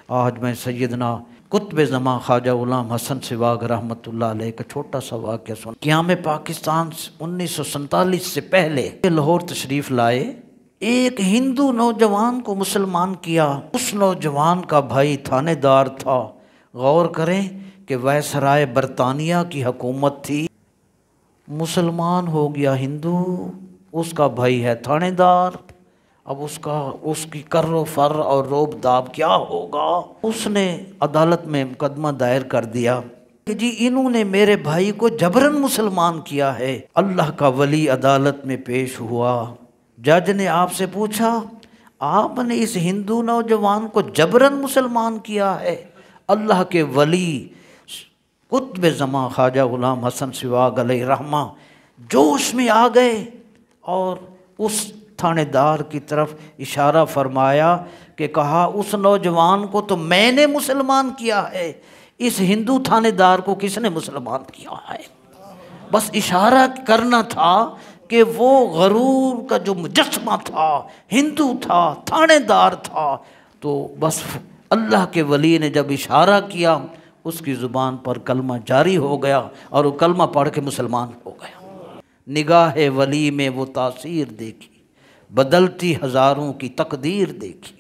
آج میں سیدنا قطب زماں خواجہ غلام حسن سواگ رحمۃ اللہ علیہ کا چھوٹا سا واقعہ سن۔ قیام پاکستان 1947 سے پہلے لاہور تشریف لائے، ایک ہندو نوجوان کو مسلمان کیا۔ اس نوجوان کا بھائی تھانے دار تھا۔ غور کریں کہ وائسرائے برطانیہ کی حکومت تھی، مسلمان ہو گیا ہندو، اس کا بھائی ہے تھانے دار۔ اب اس کی کر و فر اور روب داب کیا ہوگا؟ اس نے عدالت میں مقدمہ دائر کر دیا کہ جی انہوں نے میرے بھائی کو جبراً مسلمان کیا ہے۔ اللہ کا ولی عدالت میں پیش ہوا۔ جج نے آپ سے پوچھا، آپ نے اس ہندو نوجوان کو جبراً مسلمان کیا ہے؟ اللہ کے ولی قطب زماں خواجہ غلام حسن سواگ علیہ رحمہ جوش میں آ گئے اور اس تھانے دار کی طرف اشارہ فرمایا کہ کہا اس نوجوان کو تو میں نے مسلمان کیا ہے، اس ہندو تھانے دار کو کس نے مسلمان کیا ہے؟ بس اشارہ کرنا تھا کہ وہ غرور کا جو مجسمہ تھا، ہندو تھا، تھانے دار تھا، تو بس اللہ کے ولی نے جب اشارہ کیا اس کی زبان پر کلمہ جاری ہو گیا اور وہ کلمہ پڑھ کے مسلمان ہو گیا۔ نگاہ ولی میں وہ تاثیر دیکھی، بدلتی ہزاروں کی تقدیر دیکھی۔